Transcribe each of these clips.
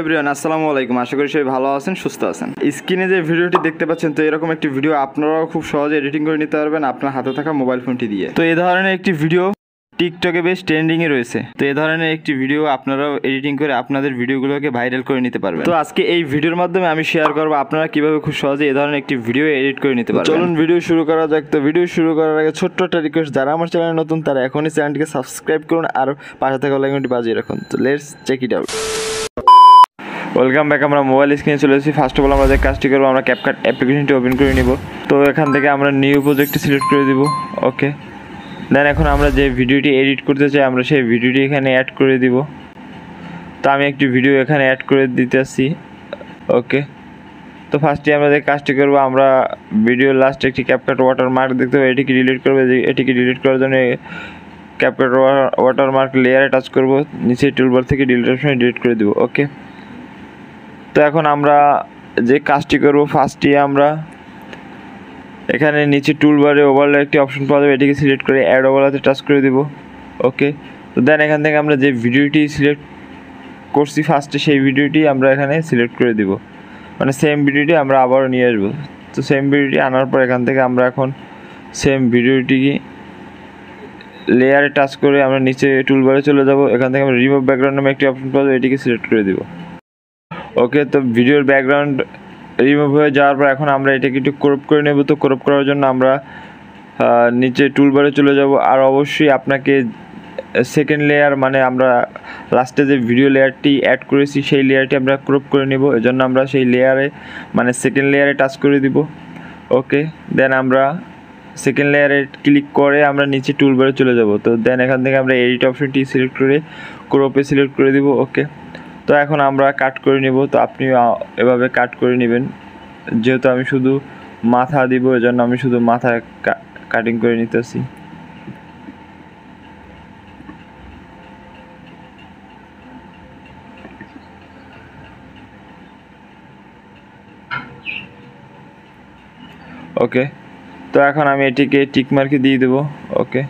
Everyone আসসালামু আলাইকুম, আশা করি সবাই ভালো আছেন, সুস্থ আছেন। স্ক্রিনে যে ভিডিওটি দেখতে পাচ্ছেন, তো এরকম একটি ভিডিও আপনারাও খুব সহজে এডিটিং করে নিতে পারবেন আপনার হাতে থাকা মোবাইল ফোনটি দিয়ে। তো এই ধরনের একটি ভিডিও টিকটকে বেশ ট্রেন্ডিংয়ে রয়েছে। তো এই ধরনের একটি ভিডিও আপনারাও এডিটিং করে আপনাদের ভিডিওগুলোকে ভাইরাল করে নিতে পারবেন। তো আজকে এই ভিডিওর মাধ্যমে আমি শেয়ার করবো আপনারা কিভাবে খুব সহজে এই ধরনের একটি ভিডিও এডিট করে নিতে পারবেন। চলুন ভিডিও শুরু করা যাক। তো ভিডিও শুরু করার আগে ছোট্ট একটা রিকোয়েস্ট, যারা আমার চ্যানেলে নতুন তারা এখনই চ্যানেলটিকে সাবস্ক্রাইব করুন আর পাশে থাকা বেল আইকনটি বাজিয়ে রাখুন। তো let's check it out. Welcome back. আমরা মোবাইল স্ক্রিনে চলে এসেছি। ফার্স্ট অফ অল আমরা যে কাজটি করবো, আমরা ক্যাপকাট অ্যাপ্লিকেশনটি ওপেন করে নিব। তো এখান থেকে আমরা নিউ প্রজেক্টটি সিলেক্ট করে দিব। ওকে, দেন এখন আমরা যে ভিডিওটি এডিট করতে চাই আমরা সেই ভিডিওটি এখানে অ্যাড করে দিব। তো আমি একটি ভিডিও এখানে অ্যাড করে দিতেছি। ওকে, তো ফার্স্টে আমরা যে কাজটি করবো, আমরা ভিডিওর লাস্টে একটি ক্যাপকাট ওয়াটারমার্ক দেখতে পাবো, এটিকে ডিলিট করবো। এটিকে ডিলিট করার জন্য ক্যাপকাট ওয়াটারমার্ক লেয়ারে টাচ করবো, নিচে টুলবার থেকে ডিলিট অপশনে ডিলিট করে দিব। ওকে, তো এখন আমরা যে কাজটি করব, ফার্স্টে আমরা এখানে নিচে টুলবারে ওভারলে একটি অপশন পাওয়া যাবে, এটিকে সিলেক্ট করে অ্যাড ওভারলাতে টাচ করে দিব। ওকে, তো দেন এখান থেকে আমরা যে ভিডিওটি সিলেক্ট করছি ফার্স্টে, সেই ভিডিওটি আমরা এখানে সিলেক্ট করে দিব, মানে সেম ভিডিওটি আমরা আবারও নিয়ে আসবো। তো সেম ভিডিওটি আনার পর এখান থেকে আমরা এখন সেম ভিডিওটি লেয়ারে টাচ করে আমরা নিচে টুলবারে চলে যাব। এখান থেকে আমরা রিমুভ ব্যাকগ্রাউন্ড নামে একটি অপশন পাওয়া যাবে, এটিকে সিলেক্ট করে দিব। ওকে, তো ভিডিওর ব্যাকগ্রাউন্ড রিমুভ হয়ে যাওয়ার পর এখন আমরা এটাকে একটু ক্রপ করে নেব। তো ক্রপ করার জন্য আমরা নিচে টুলবারে চলে যাব, আর অবশ্যই আপনাকে সেকেন্ড লেয়ার, মানে আমরা লাস্টে যে ভিডিও লেয়ারটি অ্যাড করেছি সেই লেয়ারটি আমরা ক্রপ করে নেব। এজন্য আমরা সেই লেয়ারে, মানে সেকেন্ড লেয়ারে টাচ করে দিব। ওকে, দেন আমরা সেকেন্ড লেয়ারে ক্লিক করে আমরা নিচে টুলবারে চলে যাব। তো দেন এখান থেকে আমরা এডিট অপশনটি সিলেক্ট করে ক্রপে সিলেক্ট করে দিব। ওকে, তো এখন আমরা কাট করে নেব। তো আপনি এভাবে কাট করে নেবেন, যেহেতু আমি শুধু মাথা দিব এজন্য আমি শুধু মাথা কাটিং করে নিতেছি। ওকে, তো এখন আমি এটিকে টিক মার্কে দিয়ে দেবো। ওকে,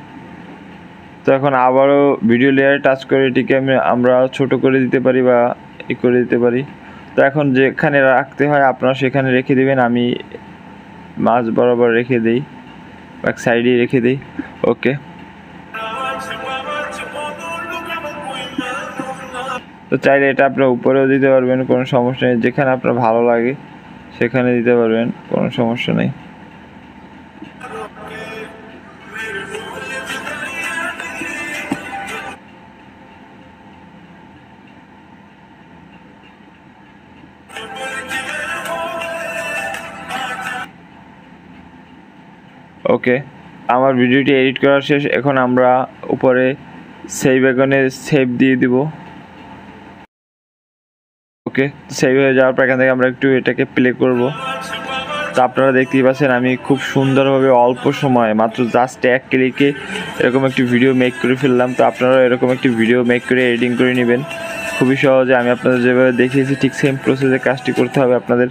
তো এখন আবারও ভিডিও লেয়ারে টাচ করে এটিকে আমরা ছোট করে দিতে পারি বা ই করে দিতে পারি। তো এখন যেখানে রাখতে হয় আপনারা সেখানে রেখে দেবেন, আমি মাঝ বরাবর রেখে দিই, এক সাইডে রেখে দিই। ওকে, তো চাইলে এটা আপনার উপরেও দিতে পারবেন, কোনো সমস্যা নেই, যেখানে আপনার ভালো লাগে সেখানে দিতে পারবেন, কোনো সমস্যা নেই। ওকে, আমার ভিডিওটি এডিট করা শেষ। এখন আমরা উপরে সেভ আইকনে সেভ দিয়ে দিব। ওকে, সেভ হয়ে যাওয়ার পর এখান থেকে আমরা একটু এটাকে প্লে করব। তো আপনারা দেখতেই পাচ্ছেন আমি খুব সুন্দরভাবে অল্প সময়ে, মাত্র জাস্ট এক ক্লিকে এরকম একটি ভিডিও মেক করে ফেললাম। তো আপনারা এরকম একটি ভিডিও মেক করে এডিটিং করে নেবেন খুবই সহজে। আমি আপনাদের যেভাবে দেখিয়েছি ঠিক সেম প্রসেসে কাজটি করতে হবে আপনাদের।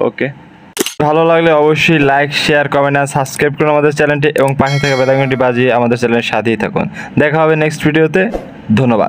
ওকে, ভালো লাগলে অবশ্যই লাইক, শেয়ার, কমেন্ট আর সাবস্ক্রাইব করুন আমাদের চ্যানেলটি এবং পাশে থাকা বেল আইকনটি বাজিয়ে আমাদের চ্যানেলের সাথেই থাকুন। দেখা হবে নেক্সট ভিডিওতে। ধন্যবাদ।